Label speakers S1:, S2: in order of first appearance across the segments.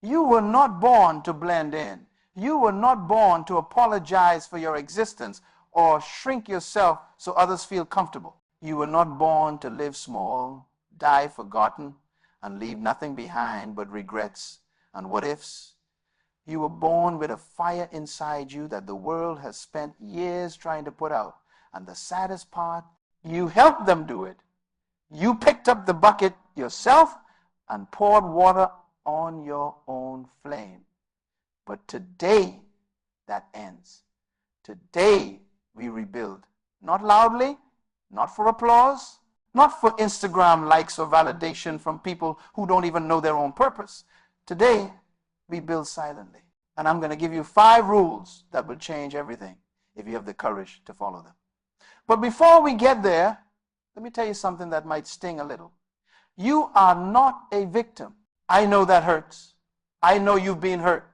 S1: You were not born to blend in. You were not born to apologize for your existence or shrink yourself so others feel comfortable. You were not born to live small, die forgotten, and leave nothing behind but regrets and what ifs. You were born with a fire inside you that the world has spent years trying to put out. And the saddest part, you helped them do it. You picked up the bucket yourself and poured water on your own flame. But today, that ends. Today, we rebuild. Not loudly, not for applause, not for Instagram likes or validation from people who don't even know their own purpose. Today, we build silently. And I'm going to give you 5 rules that will change everything if you have the courage to follow them. But before we get there, let me tell you something that might sting a little. You are not a victim. I know that hurts. I know you've been hurt.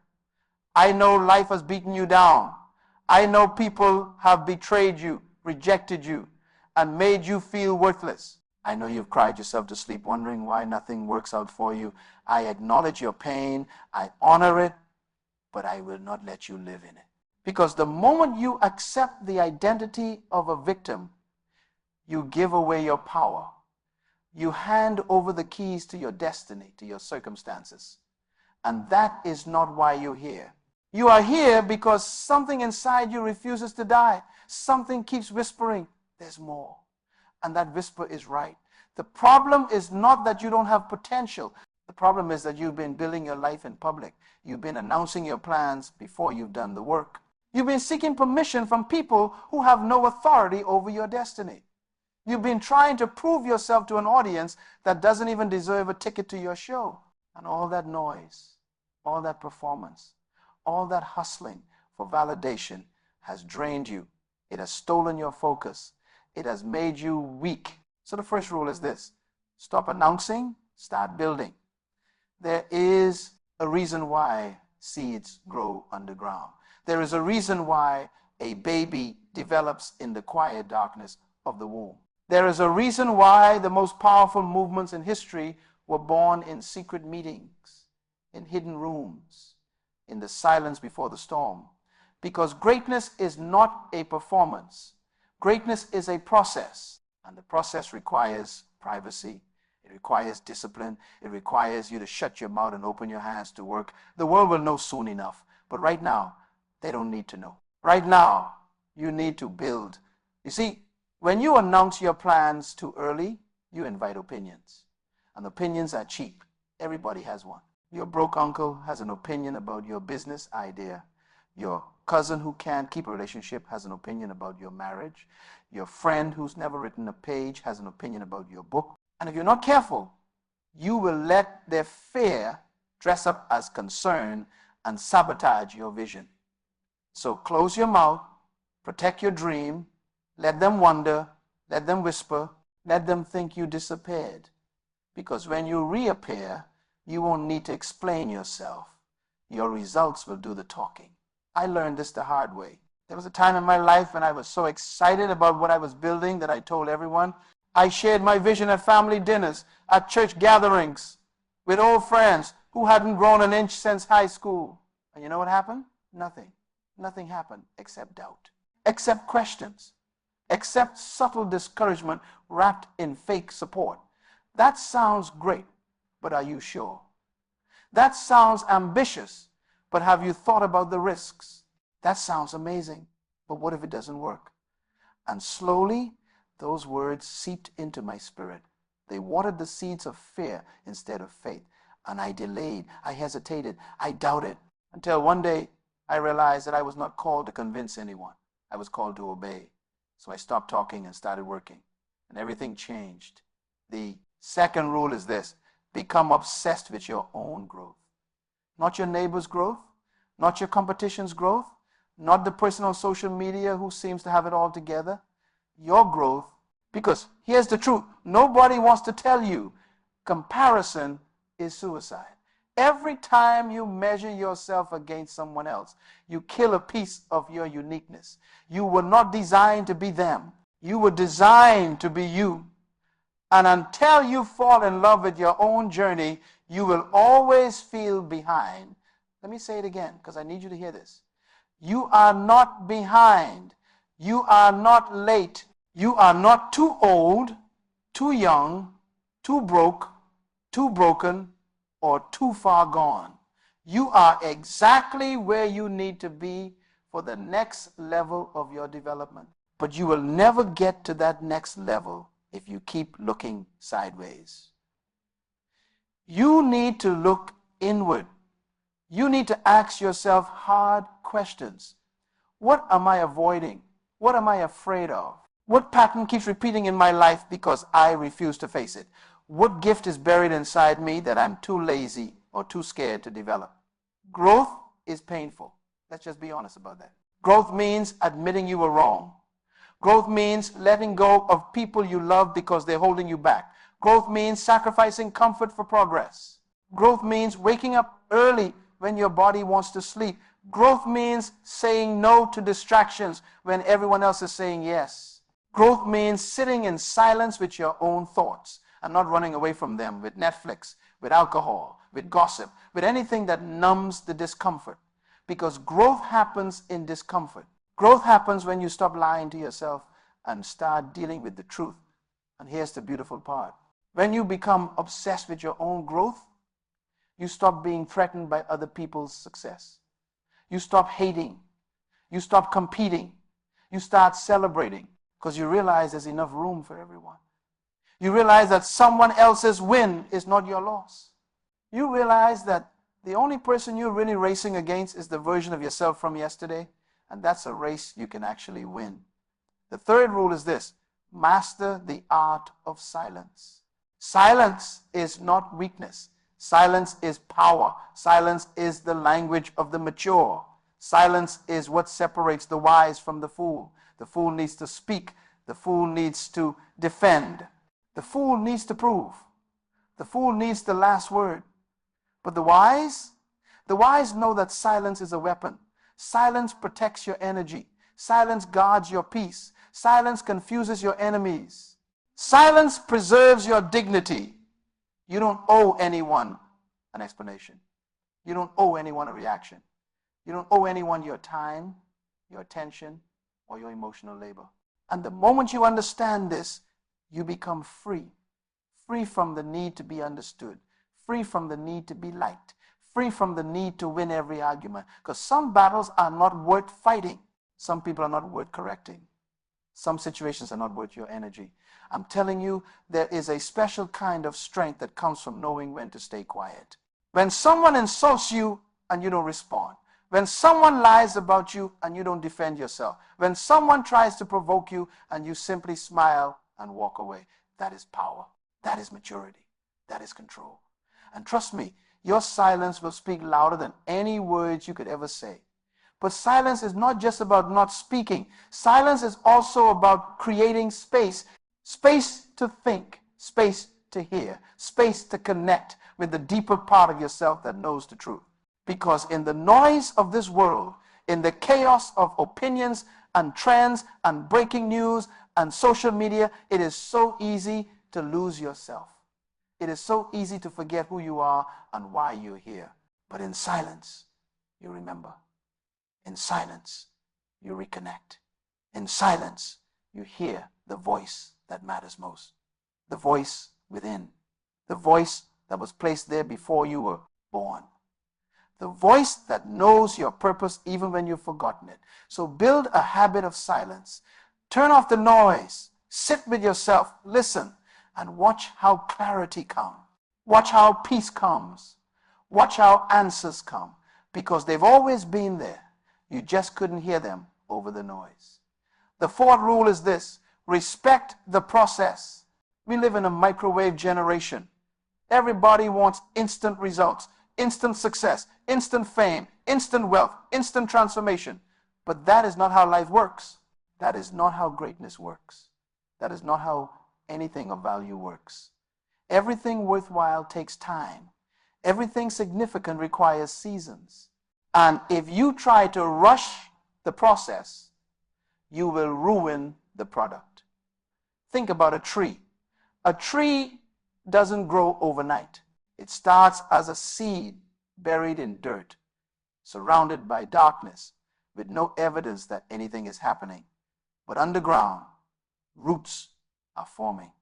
S1: I know life has beaten you down. I know people have betrayed you, rejected you, and made you feel worthless. I know you've cried yourself to sleep wondering why nothing works out for you. I acknowledge your pain. I honor it, but I will not let you live in it. Because the moment you accept the identity of a victim, you give away your power. You hand over the keys to your destiny, to your circumstances. And that is not why you're here. You are here because something inside you refuses to die. Something keeps whispering, there's more. And that whisper is right. The problem is not that you don't have potential. The problem is that you've been building your life in public. You've been announcing your plans before you've done the work. You've been seeking permission from people who have no authority over your destiny. You've been trying to prove yourself to an audience that doesn't even deserve a ticket to your show. And all that noise, all that performance, all that hustling for validation has drained you. It has stolen your focus. It has made you weak. So the first rule is this: stop announcing, start building. There is a reason why seeds grow underground. There is a reason why a baby develops in the quiet darkness of the womb. There is a reason why the most powerful movements in history were born in secret meetings, in hidden rooms, in the silence before the storm. Because greatness is not a performance. Greatness is a process, and the process requires privacy. It requires discipline. It requires you to shut your mouth and open your hands to work. The world will know soon enough, but right now, they don't need to know. Right now, you need to build. You see, when you announce your plans too early, you invite opinions. And opinions are cheap. Everybody has one. Your broke uncle has an opinion about your business idea. Your cousin who can't keep a relationship has an opinion about your marriage. Your friend who's never written a page has an opinion about your book. And if you're not careful, you will let their fear dress up as concern and sabotage your vision. So close your mouth, protect your dream, let them wonder, let them whisper, let them think you disappeared. Because when you reappear, you won't need to explain yourself. Your results will do the talking. I learned this the hard way. There was a time in my life when I was so excited about what I was building that I told everyone. I shared my vision at family dinners, at church gatherings, with old friends who hadn't grown an inch since high school. And you know what happened? Nothing. Nothing happened except doubt, except questions, except subtle discouragement wrapped in fake support. That sounds great, but are you sure? That sounds ambitious, but have you thought about the risks? That sounds amazing, but what if it doesn't work? And slowly, those words seeped into my spirit. They watered the seeds of fear instead of faith. And I delayed, I hesitated, I doubted, until one day I realized that I was not called to convince anyone. I was called to obey. So I stopped talking and started working. And everything changed. The second rule is this: become obsessed with your own growth. Not your neighbor's growth, not your competition's growth, not the person on social media who seems to have it all together. Your growth, because here's the truth. Nobody wants to tell you comparison is suicide. Every time you measure yourself against someone else, you kill a piece of your uniqueness. You were not designed to be them. You were designed to be you. And until you fall in love with your own journey, You will always feel behind. Let me say it again because I need you to hear this. You are not behind. You are not late. You are not too old, too young, too broke, too broken, or too far gone. You are exactly where you need to be for the next level of your development. But you will never get to that next level if you keep looking sideways. You need to look inward. You need to ask yourself hard questions. What am I avoiding? What am I afraid of? What pattern keeps repeating in my life because I refuse to face it? What gift is buried inside me that I'm too lazy or too scared to develop? Growth is painful. Let's just be honest about that. Growth means admitting you were wrong. Growth means letting go of people you love because they're holding you back. Growth means sacrificing comfort for progress. Growth means waking up early when your body wants to sleep. Growth means saying no to distractions when everyone else is saying yes. Growth means sitting in silence with your own thoughts and not running away from them with Netflix, with alcohol, with gossip, with anything that numbs the discomfort. Because growth happens in discomfort. Growth happens when you stop lying to yourself and start dealing with the truth. And here's the beautiful part. When you become obsessed with your own growth, you stop being threatened by other people's success. You stop hating. You stop competing. You start celebrating because you realize there's enough room for everyone. You realize that someone else's win is not your loss. You realize that the only person you're really racing against is the version of yourself from yesterday, and that's a race you can actually win. The third rule is this: master the art of silence. Silence is not weakness. Silence is power. Silence is the language of the mature. Silence is what separates the wise from the fool. The fool needs to speak. The fool needs to defend. The fool needs to prove. The fool needs the last word. But the wise know that silence is a weapon. Silence protects your energy. Silence guards your peace. Silence confuses your enemies. Silence preserves your dignity. You don't owe anyone an explanation. You don't owe anyone a reaction. You don't owe anyone your time, your attention, or your emotional labor. And the moment you understand this, you become free. Free from the need to be understood. Free from the need to be liked. Free from the need to win every argument. Because some battles are not worth fighting. Some people are not worth correcting. Some situations are not worth your energy. I'm telling you, there is a special kind of strength that comes from knowing when to stay quiet. When someone insults you and you don't respond. When someone lies about you and you don't defend yourself. When someone tries to provoke you and you simply smile and walk away. That is power. That is maturity. That is control. And trust me, your silence will speak louder than any words you could ever say. But silence is not just about not speaking. Silence is also about creating space. Space to think, space to hear, space to connect with the deeper part of yourself that knows the truth. Because in the noise of this world, in the chaos of opinions and trends and breaking news and social media, it is so easy to lose yourself. It is so easy to forget who you are and why you're here. But in silence, you remember. In silence, you reconnect. In silence, you hear the voice that matters most. The voice within. The voice that was placed there before you were born. The voice that knows your purpose even when you've forgotten it. So build a habit of silence. Turn off the noise. Sit with yourself. Listen. And watch how clarity comes. Watch how peace comes. Watch how answers come. Because they've always been there. You just couldn't hear them over the noise. The fourth rule is this: respect the process. We live in a microwave generation. Everybody wants instant results, instant success, instant fame, instant wealth, instant transformation. But that is not how life works. That is not how greatness works. That is not how anything of value works. Everything worthwhile takes time. Everything significant requires seasons. And if you try to rush the process, you will ruin the product. Think about a tree. A tree doesn't grow overnight. It starts as a seed buried in dirt, surrounded by darkness, with no evidence that anything is happening. But underground, roots are forming.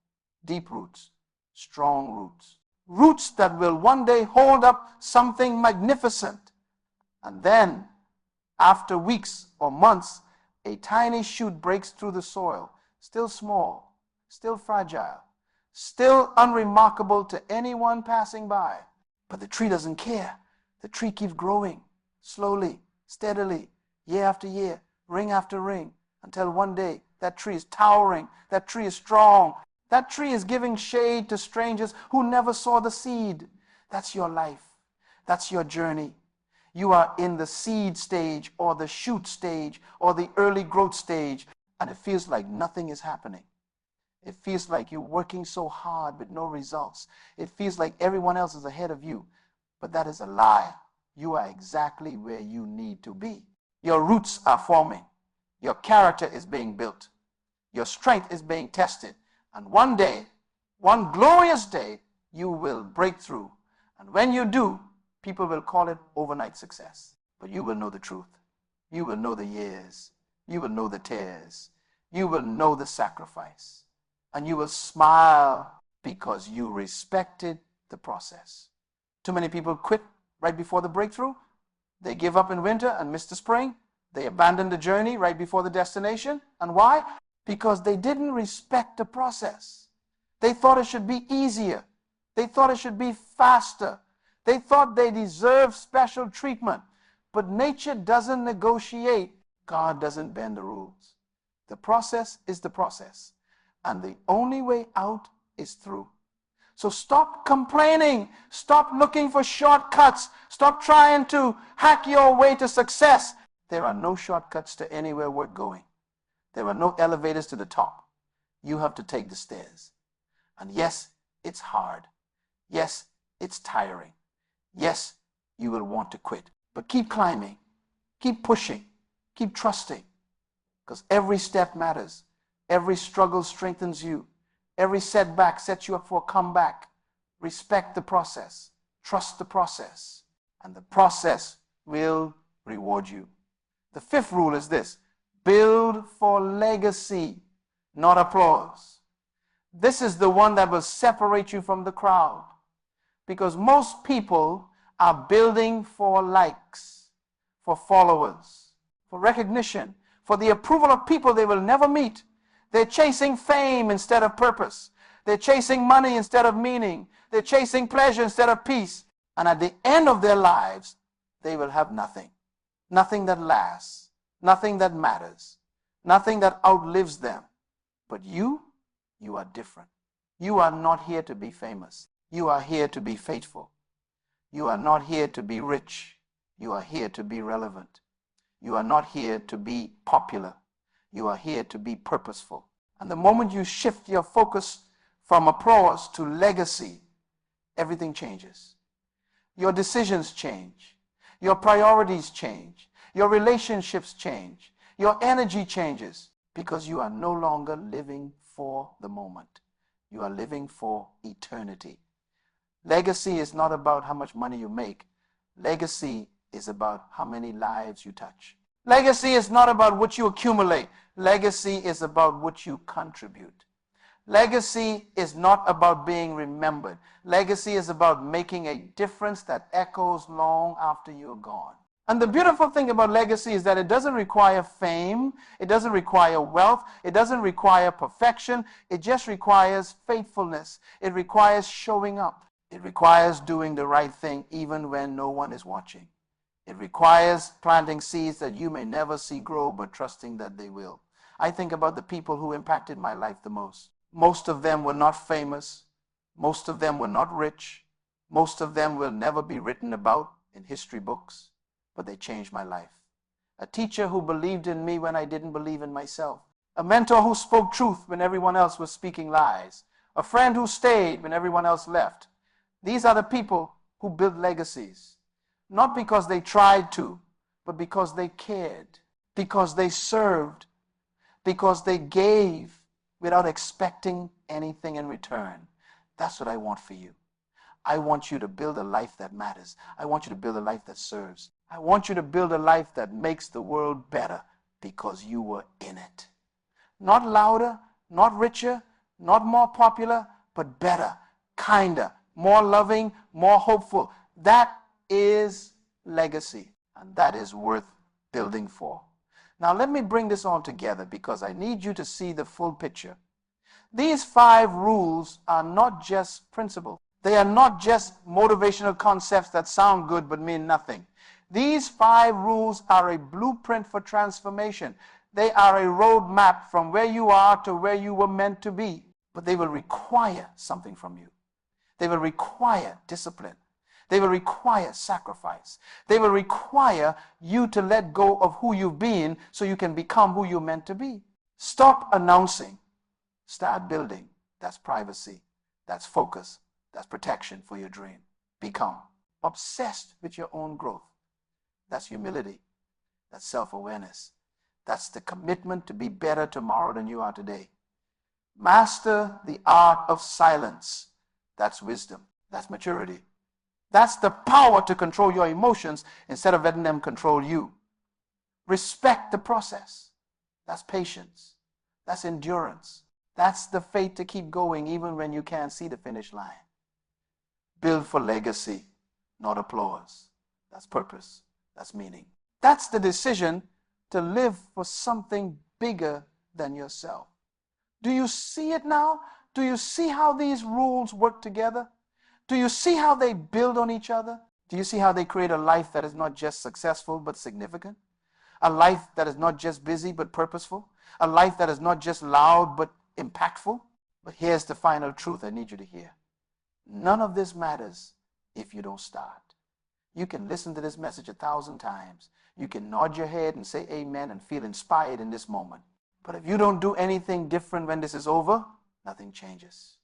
S1: Deep roots, strong roots. Roots that will one day hold up something magnificent. And then, after weeks or months, a tiny shoot breaks through the soil, still small, still fragile, still unremarkable to anyone passing by. But the tree doesn't care. The tree keeps growing, slowly, steadily, year after year, ring after ring, until one day that tree is towering, that tree is strong, that tree is giving shade to strangers who never saw the seed. That's your life. That's your journey. You are in the seed stage or the shoot stage or the early growth stage, and it feels like nothing is happening. It feels like you're working so hard with no results. It feels like everyone else is ahead of you. But that is a lie. You are exactly where you need to be. Your roots are forming. Your character is being built. Your strength is being tested. And one day, one glorious day, you will break through. And when you do, people will call it overnight success. But you will know the truth. You will know the years. You will know the tears. You will know the sacrifice. And you will smile because you respected the process. Too many people quit right before the breakthrough. They give up in winter and miss the spring. They abandon the journey right before the destination. And why? Because they didn't respect the process. They thought it should be easier. They thought it should be faster. They thought they deserved special treatment. But nature doesn't negotiate. God doesn't bend the rules. The process is the process. And the only way out is through. So stop complaining. Stop looking for shortcuts. Stop trying to hack your way to success. There are no shortcuts to anywhere worth going. There are no elevators to the top. You have to take the stairs. And yes, it's hard. Yes, it's tiring. Yes, you will want to quit. But keep climbing. Keep pushing. Keep trusting. Because every step matters. Every struggle strengthens you. Every setback sets you up for a comeback. Respect the process. Trust the process. And the process will reward you. The fifth rule is this: build for legacy, not applause. This is the one that will separate you from the crowd. Because most people are building for likes, for followers, for recognition, for the approval of people they will never meet. They're chasing fame instead of purpose. They're chasing money instead of meaning. They're chasing pleasure instead of peace. And at the end of their lives, they will have nothing. Nothing that lasts. Nothing that matters. Nothing that outlives them. But you are different. You are not here to be famous. You are here to be faithful. You are not here to be rich. You are here to be relevant. You are not here to be popular. You are here to be purposeful. And the moment you shift your focus from applause to legacy, everything changes. Your decisions change. Your priorities change. Your relationships change. Your energy changes because you are no longer living for the moment. You are living for eternity. Legacy is not about how much money you make. Legacy is about how many lives you touch. Legacy is not about what you accumulate. Legacy is about what you contribute. Legacy is not about being remembered. Legacy is about making a difference that echoes long after you're gone. And the beautiful thing about legacy is that it doesn't require fame. It doesn't require wealth. It doesn't require perfection. It just requires faithfulness. It requires showing up. It requires doing the right thing even when no one is watching. It requires planting seeds that you may never see grow, but trusting that they will. I think about the people who impacted my life the most. Most of them were not famous. Most of them were not rich. Most of them will never be written about in history books, but they changed my life. A teacher who believed in me when I didn't believe in myself. A mentor who spoke truth when everyone else was speaking lies. A friend who stayed when everyone else left. These are the people who build legacies. Not because they tried to, but because they cared, because they served, because they gave without expecting anything in return. That's what I want for you. I want you to build a life that matters. I want you to build a life that serves. I want you to build a life that makes the world better because you were in it. Not louder, not richer, not more popular, but better, kinder, more loving, more hopeful. That is legacy, and that is worth building for. Now let me bring this all together because I need you to see the full picture. These 5 rules are not just principles. They are not just motivational concepts that sound good but mean nothing. These 5 rules are a blueprint for transformation. They are a roadmap from where you are to where you were meant to be. But they will require something from you. They will require discipline. They will require sacrifice. They will require you to let go of who you've been so you can become who you're meant to be. Stop announcing. Start building. That's privacy. That's focus. That's protection for your dream. Become obsessed with your own growth. That's humility. That's self-awareness. That's the commitment to be better tomorrow than you are today. Master the art of silence. That's wisdom. That's maturity. That's the power to control your emotions instead of letting them control you. Respect the process. That's patience. That's endurance. That's the faith to keep going even when you can't see the finish line. Build for legacy, not applause. That's purpose. That's meaning. That's the decision to live for something bigger than yourself. Do you see it now? Do you see how these rules work together? Do you see how they build on each other? Do you see how they create a life that is not just successful but significant? A life that is not just busy but purposeful? A life that is not just loud but impactful? But here's the final truth I need you to hear. None of this matters if you don't start. You can listen to this message 1,000 times. You can nod your head and say amen and feel inspired in this moment. But if you don't do anything different when this is over, nothing changes.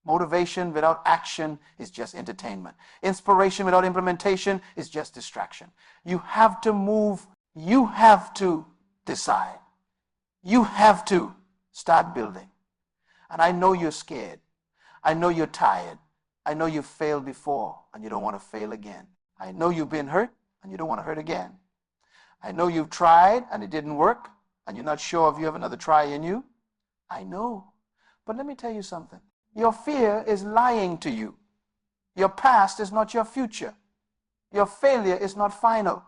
S1: Motivation without action is just entertainment. Inspiration without implementation is just distraction. You have to move. You have to decide. You have to start building. And I know you're scared. I know you're tired. I know you've failed before and you don't want to fail again. I know you've been hurt and you don't want to hurt again. I know you've tried and it didn't work and you're not sure if you have another try in you. I know. But let me tell you something. Your fear is lying to you. Your past is not your future. Your failure is not final.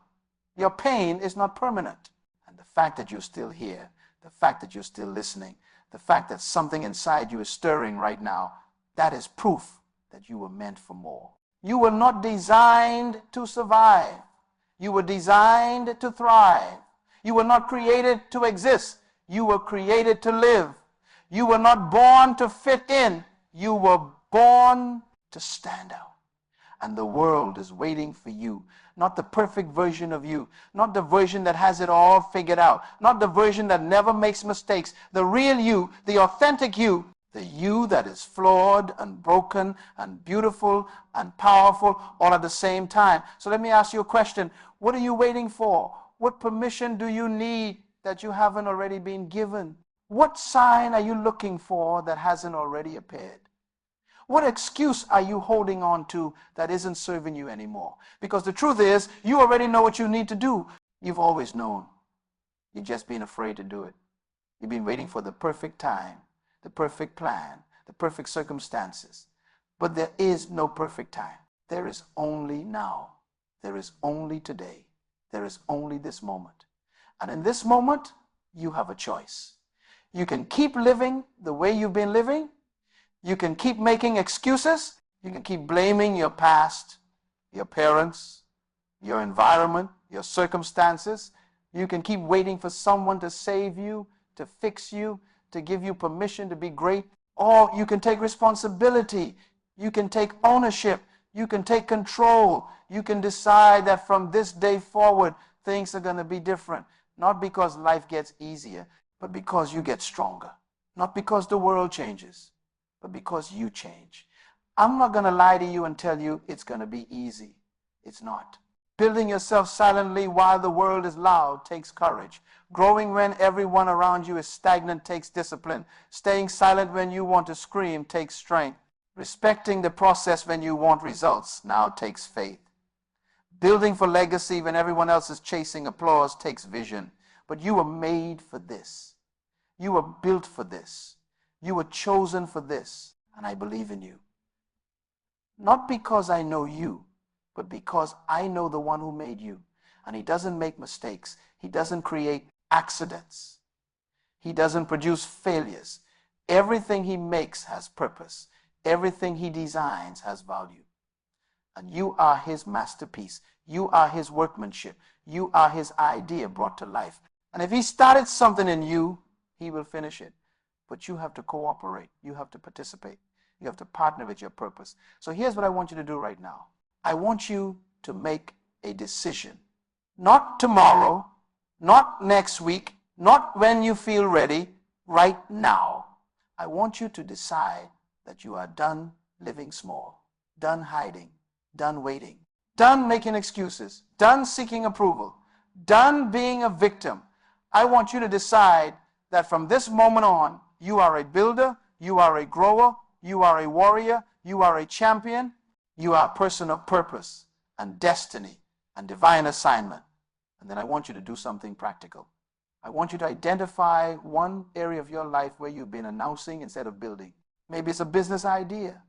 S1: Your pain is not permanent. And the fact that you're still here, the fact that you're still listening, the fact that something inside you is stirring right now, that is proof that you were meant for more. You were not designed to survive. You were designed to thrive. You were not created to exist. You were created to live. You were not born to fit in. You were born to stand out. And the world is waiting for you. Not the perfect version of you. Not the version that has it all figured out. Not the version that never makes mistakes. The real you, the authentic you. The you that is flawed and broken and beautiful and powerful all at the same time. So let me ask you a question. What are you waiting for? What permission do you need that you haven't already been given? What sign are you looking for that hasn't already appeared? What excuse are you holding on to that isn't serving you anymore? Because the truth is, you already know what you need to do. You've always known. You've just been afraid to do it. You've been waiting for the perfect time, the perfect plan, the perfect circumstances. But there is no perfect time. There is only now. There is only today. There is only this moment. And in this moment, you have a choice. You can keep living the way you've been living. You can keep making excuses. You can keep blaming your past, your parents, your environment, your circumstances. You can keep waiting for someone to save you, to fix you, to give you permission to be great. Or you can take responsibility. You can take ownership. You can take control. You can decide that from this day forward, things are going to be different. Not because life gets easier, but because you get stronger. Not because the world changes, but because you change. I'm not going to lie to you and tell you it's going to be easy. It's not. Building yourself silently while the world is loud takes courage. Growing when everyone around you is stagnant takes discipline. Staying silent when you want to scream takes strength. Respecting the process when you want results now takes faith. Building for legacy when everyone else is chasing applause takes vision. But you were made for this. You were built for this. You were chosen for this. And I believe in you. Not because I know you, but because I know the one who made you. And he doesn't make mistakes. He doesn't create accidents. He doesn't produce failures. Everything he makes has purpose. Everything he designs has value. And you are his masterpiece. You are his workmanship. You are his idea brought to life. And if he started something in you, he will finish it. But you have to cooperate. You have to participate. You have to partner with your purpose. So here's what I want you to do right now. I want you to make a decision. Not tomorrow, not next week, not when you feel ready, right now. I want you to decide that you are done living small, done hiding, done waiting, done making excuses, done seeking approval, done being a victim. I want you to decide that from this moment on, you are a builder, you are a grower, you are a warrior, you are a champion, you are a person of purpose and destiny and divine assignment. And then I want you to do something practical. I want you to identify one area of your life where you've been announcing instead of building. Maybe it's a business idea.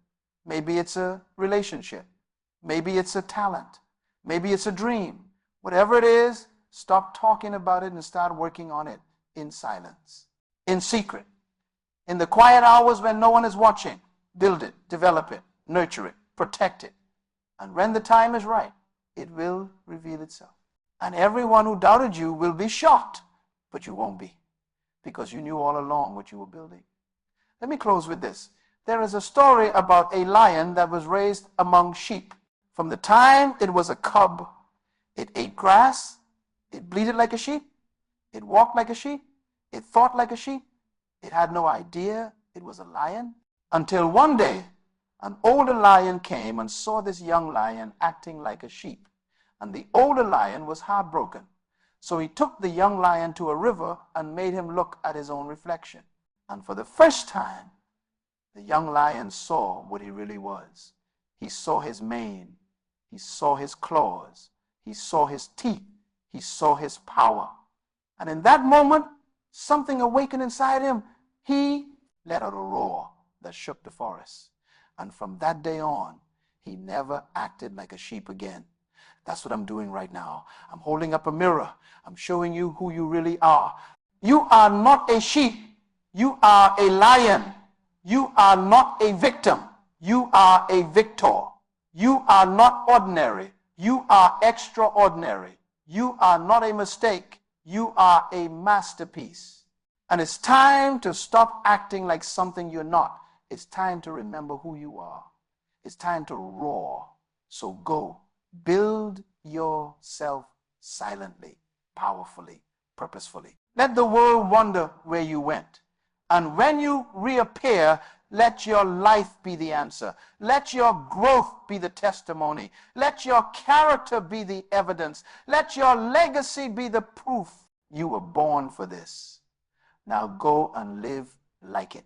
S1: Maybe it's a relationship. Maybe it's a talent. Maybe it's a dream. Whatever it is, stop talking about it and start working on it in silence, in secret. In the quiet hours when no one is watching, build it, develop it, nurture it, protect it. And when the time is right, it will reveal itself. And everyone who doubted you will be shocked, but you won't be, because you knew all along what you were building. Let me close with this. There is a story about a lion that was raised among sheep. From the time it was a cub, it ate grass, it bleated like a sheep, it walked like a sheep, it thought like a sheep. It had no idea it was a lion until one day an older lion came and saw this young lion acting like a sheep. And the older lion was heartbroken. So he took the young lion to a river and made him look at his own reflection. And for the first time, the young lion saw what he really was. He saw his mane. He saw his claws. He saw his teeth. He saw his power. And in that moment, something awakened inside him. He let out a roar that shook the forest. And from that day on, he never acted like a sheep again. That's what I'm doing right now. I'm holding up a mirror. I'm showing you who you really are. You are not a sheep. You are a lion. You are not a victim. You are a victor. You are not ordinary. You are extraordinary. You are not a mistake. You are a masterpiece. And it's time to stop acting like something you're not. It's time to remember who you are. It's time to roar. So go. Build yourself silently, powerfully, purposefully. Let the world wonder where you went. And when you reappear, let your life be the answer. Let your growth be the testimony. Let your character be the evidence. Let your legacy be the proof you were born for this. Now go and live like it.